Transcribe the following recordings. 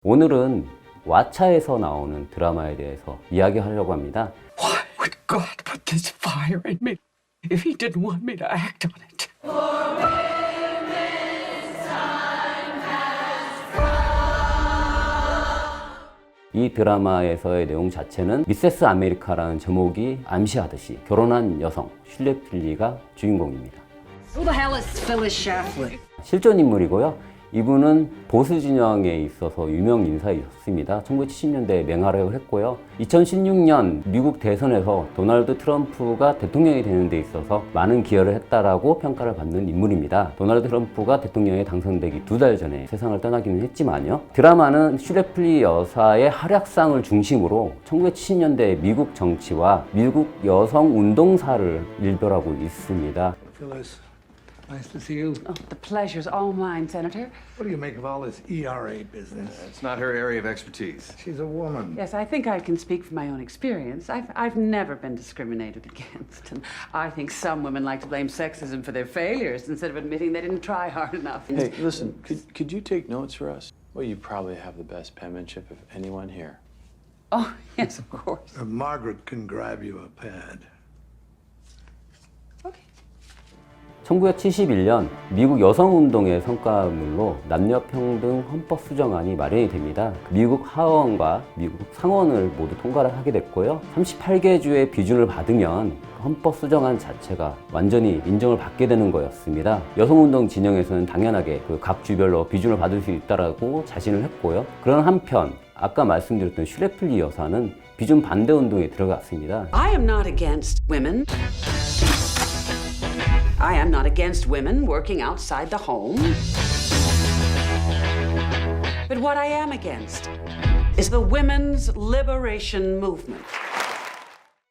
오늘은 왓챠에서 나오는 드라마에 대해서 이야기하려고 합니다. Why would God put this fire in me if He didn't want me to act on it? 이 드라마에서의 내용 자체는 미세스 아메리카라는 제목이 암시하듯이 결혼한 여성 슐레 필리가 주인공입니다. Who the hell is Phyllis Schlafly? 실존 인물이고요. 이분은 보수 진영에 있어서 유명 인사이었습니다. 1970년대에 맹활약을 했고요. 2016년 미국 대선에서 도널드 트럼프가 대통령이 되는 데 있어서 많은 기여를 했다라고 평가를 받는 인물입니다. 도널드 트럼프가 대통령에 당선되기 2달 전에 세상을 떠나기는 했지만요. 드라마는 슐레플리 여사의 활약상을 중심으로 1970년대 미국 정치와 미국 여성 운동사를 일별하고 있습니다. Phyllis, nice to see you. Oh, the pleasure's all mine, Senator. What do you make of all this ERA business? It's not her area of expertise. She's a woman. Yes, I think I can speak from my own experience. I've never been discriminated against. And I think some women like to blame sexism for their failures instead of admitting they didn't try hard enough. Hey, listen, could you take notes for us? Well, you probably have the best penmanship of anyone here. Oh, yes, of course. Margaret can grab you a pad. Okay. 1971년 미국 여성운동의 성과물로 남녀평등 헌법 수정안이 마련이 됩니다. 미국 하원과 미국 상원을 모두 통과를 하게 됐고요. 38개 주의 비준을 받으면 헌법 수정안 자체가 완전히 인정을 받게 되는 거였습니다. 여성운동 진영에서는 당연하게 각 주별로 비준을 받을 수 있다라고 자신을 했고요. 그런 한편 아까 말씀드렸던 슐레플리 여사는 비준 반대 운동에 들어갔습니다. I am not against women. I am not against women working outside the home. But what I am against is the women's liberation movement.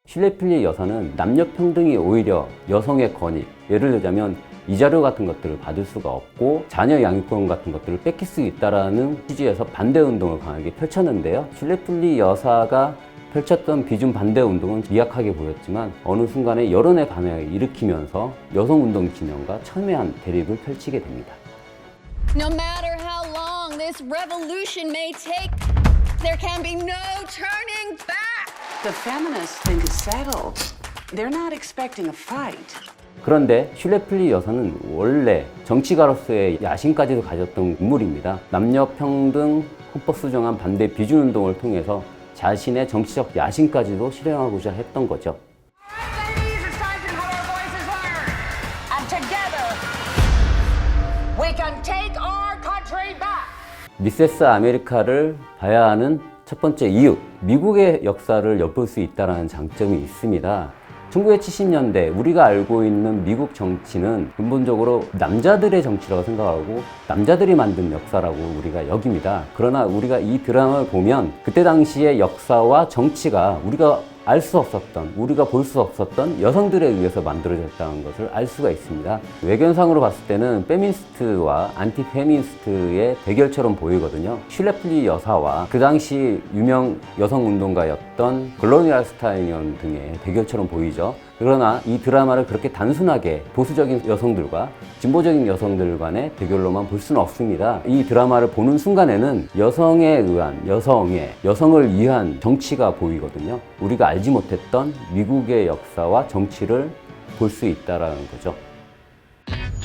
슐레플리 여사는 남녀평등이 오히려 여성의 권익, 예를 들자면 이자료 같은 것들을 받을 수가 없고 자녀 양육권 같은 것들을 뺏길 수 있다라는 취지에서 반대 운동을 강하게 펼쳤는데요. 슐레플리 여사가 펼쳤던 비준 반대 운동은 미약하게 보였지만 어느 순간에 여론의 반향을 일으키면서 여성운동 진영과 첨예한 대립을 펼치게 됩니다. No matter how long this revolution may take, there can be no turning back. The feminists think it's settled. They're not expecting a fight. 그런데 슐레플리 여사는 원래 정치가로서의 야심까지도 가졌던 인물입니다. 남녀평등 헌법 수정안 반대 비준 운동을 통해서 자신의 정치적 야심까지도 실행하고자 했던 거죠. Ladies, it's time to put our voices heard. And together, we can take our country back. 미세스 아메리카를 봐야 하는 첫 번째 이유, 미국의 역사를 엿볼 수 있다는 장점이 있습니다. 1970년대 우리가 알고 있는 미국 정치는 근본적으로 남자들의 정치라고 생각하고 남자들이 만든 역사라고 우리가 여깁니다. 그러나 우리가 이 드라마를 보면 그때 당시의 역사와 정치가 우리가 알 수 없었던, 우리가 볼 수 없었던 여성들에 의해서 만들어졌다는 것을 알 수가 있습니다. 외견상으로 봤을 때는 페미니스트와 안티페미니스트의 대결처럼 보이거든요. 슐레플리 여사와 그 당시 유명 여성운동가였던 글로리아 스타이언 등의 대결처럼 보이죠. 그러나 이 드라마를 그렇게 단순하게 보수적인 여성들과 진보적인 여성들 간의 대결로만 볼 수는 없습니다. 이 드라마를 보는 순간에는 여성에 의한, 여성을 위한 정치가 보이거든요. 우리가 알지 못했던 미국의 역사와 정치를 볼 수 있다는 거죠.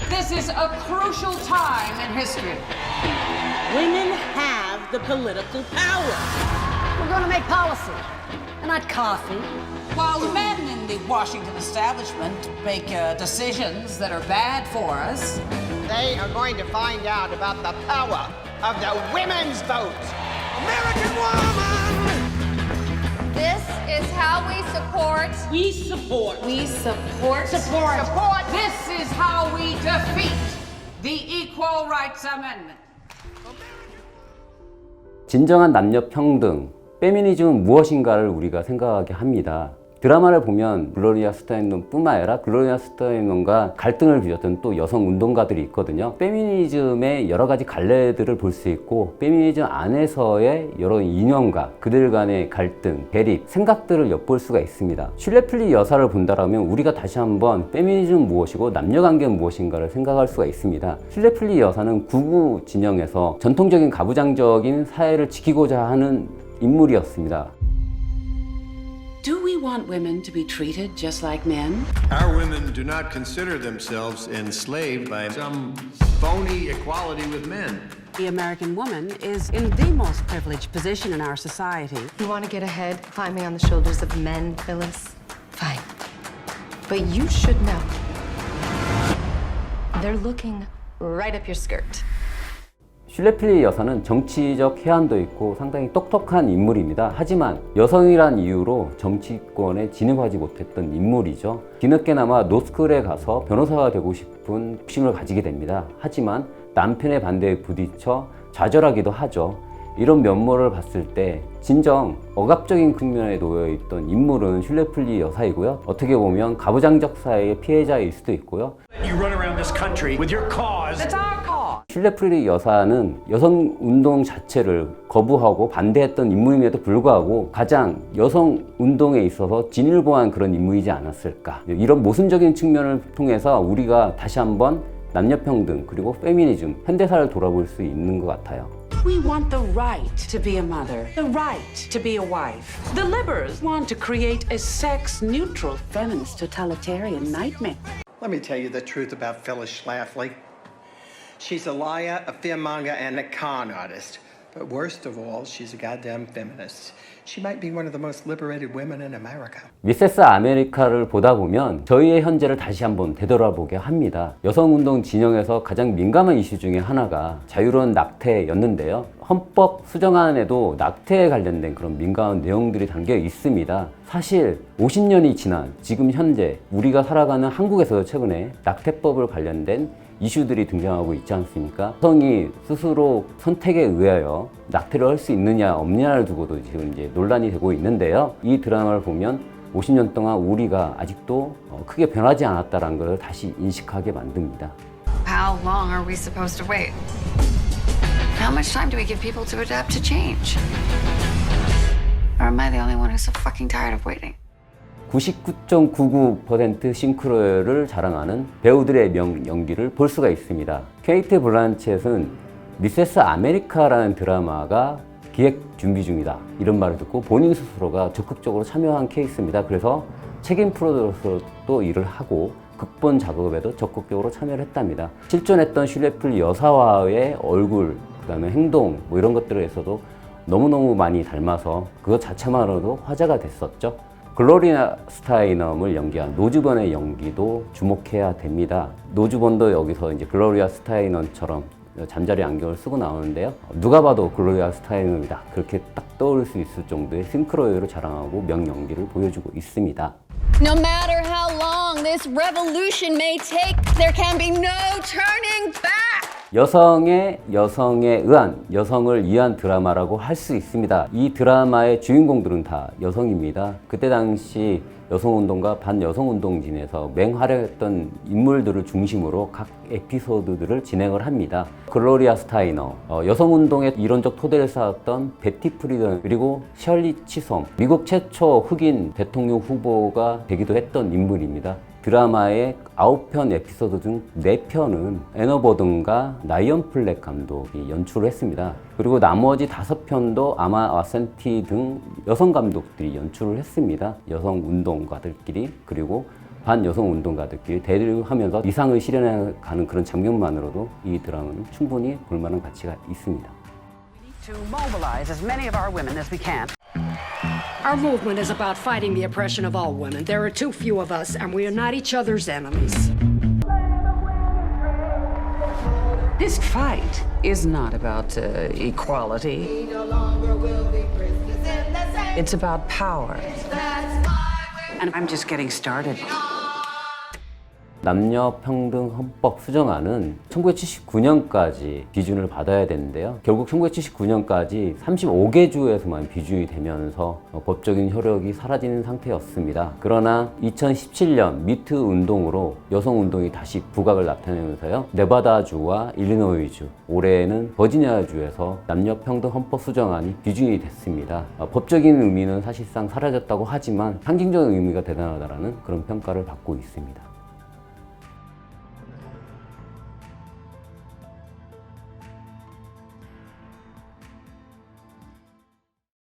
This is a crucial time in history. Women have the political power. We're going to make policy, and not coffee. While the men in the Washington establishment make decisions that are bad for us, They are going to find out about the power of the women's vote. American woman! This is how we support. We support. we support. This is how we defeat the Equal Rights Amendment. 진정한 남녀 평등, 페미니즘은 무엇인가를 우리가 생각하게 합니다. 드라마를 보면 글로리아 스타이넌뿐만 아니라 글로리아 스타이넌과 갈등을 빚었던 또 여성 운동가들이 있거든요. 페미니즘의 여러 가지 갈래들을 볼 수 있고 페미니즘 안에서의 여러 이념과 그들 간의 갈등, 대립, 생각들을 엿볼 수가 있습니다. 슐레 플리 여사를 본다라면 우리가 다시 한번 페미니즘은 무엇이고 남녀관계는 무엇인가를 생각할 수가 있습니다. 슐레 플리 여사는 구구 진영에서 전통적인 가부장적인 사회를 지키고자 하는 인물이었습니다. Do we want women to be treated just like men? Our women do not consider themselves enslaved by some phony equality with men. The American woman is in the most privileged position in our society. You want to get ahead, climbing on the shoulders of men, Phyllis? Fine. But you should know. They're looking right up your skirt. 슐레 플리 여사는 정치적 해안도 있고 상당히 똑똑한 인물입니다. 하지만 여성이란 이유로 정치권에 진입하지 못했던 인물이죠. 뒤늦게나마 노스쿨에 가서 변호사가 되고 싶은 욕심을 가지게 됩니다. 하지만 남편의 반대에 부딪혀 좌절하기도 하죠. 이런 면모를 봤을 때 진정 억압적인 측면에 놓여있던 인물은 슐레 플리 여사이고요. 어떻게 보면 가부장적 사회의 피해자일 수도 있고요. You run around this country with your cause. It's our cause. 슐레 플리 여사는 여성 운동 자체를 거부하고 반대했던 인물임에도 불구하고 가장 여성 운동에 있어서 진일보한 그런 인물이지 않았을까. 이런 모순적인 측면을 통해서 우리가 다시 한번 남녀평등 그리고 페미니즘, 현대사를 돌아볼 수 있는 것 같아요. We want the right to be a mother, the right to be a wife. The liberals want to create a sex-neutral, feminist, totalitarian nightmare. Let me tell you the truth about Phyllis Schlafly. She's a liar, a fearmonger, and a con artist. But worst of all, she's a goddamn feminist. She might be one of the most liberated women in America. 미세스 아메리카를 보다 보면 저희의 현재를 다시 한번 되돌아보게 합니다. 여성운동 진영에서 가장 민감한 이슈 중에 하나가 자유로운 낙태였는데요. 헌법 수정안에도 낙태에 관련된 그런 민감한 내용들이 담겨 있습니다. 사실 50년이 지난 지금 현재 우리가 살아가는 한국에서도 최근에 낙태법을 관련된 이슈들이 등장하고 있지 않습니까? 여성이 스스로 선택에 의하여 낙태를 할 수 있느냐 없느냐를 두고도 지금 이제 논란이 되고 있는데요. 이 드라마를 보면 50년 동안 우리가 아직도 크게 변하지 않았다는 것을 다시 인식하게 만듭니다. How long are we supposed to wait? How much time do we give people to adapt to change? Or am I the only one who's so fucking tired of waiting? 99.99% 싱크로율을 자랑하는 배우들의 연기를 볼 수가 있습니다. 케이트 블란쳇은 미세스 아메리카라는 드라마가 기획 준비 중이다 이런 말을 듣고 본인 스스로가 적극적으로 참여한 케이스입니다. 그래서 책임 프로듀서도 일을 하고 극본 작업에도 적극적으로 참여를 했답니다. 실존했던 슐레 플리 여사와의 얼굴, 그 다음에 행동 뭐 이런 것들에서도 너무너무 많이 닮아서 그것 자체만으로도 화제가 됐었죠. 글로리아 스타이넘을 연기한 노즈번의 연기도 주목해야 됩니다. 노즈번도 여기서 이제 글로리아 스타이넘처럼 잠자리 안경을 쓰고 나오는데요. 누가 봐도 글로리아 스타이넘이다 그렇게 딱 떠올릴 수 있을 정도의 싱크로율을 자랑하고 명연기를 보여주고 있습니다. No matter how long this revolution may take, there can be no turning back. 여성에 의한, 여성을 위한 드라마라고 할 수 있습니다. 이 드라마의 주인공들은 다 여성입니다. 그때 당시 여성운동과 반여성운동진에서 맹활약했던 인물들을 중심으로 각 에피소드들을 진행을 합니다. 글로리아 스타이너, 여성운동의 이론적 토대를 쌓았던 베티 프리던, 그리고 셜리 치솜, 미국 최초 흑인 대통령 후보가 되기도 했던 인물입니다. 드라마의 9편 에피소드 중 4편은 애너 버든과 라이언 플렉 감독이 연출을 했습니다. 그리고 나머지 5편도 아마 와센티 등 여성 감독들이 연출을 했습니다. 여성 운동가들끼리 그리고 반여성 운동가들끼리 대립하면서 이상을 실현해가는 그런 장면만으로도 이 드라마는 충분히 볼만한 가치가 있습니다. To mobilize as many of our women as we can. Our movement is about fighting the oppression of all women. There are too few of us, and we are not each other's enemies. This fight is not about equality. It's about power. And I'm just getting started. 남녀평등 헌법 수정안은 1979년까지 비준을 받아야 되는데요. 결국 1979년까지 35개 주에서만 비준이 되면서 법적인 효력이 사라지는 상태였습니다. 그러나 2017년 미투 운동으로 여성 운동이 다시 부각을 나타내면서요. 네바다주와 일리노이주, 올해에는 버지니아주에서 남녀평등 헌법 수정안이 비준이 됐습니다. 법적인 의미는 사실상 사라졌다고 하지만 상징적인 의미가 대단하다는 그런 평가를 받고 있습니다.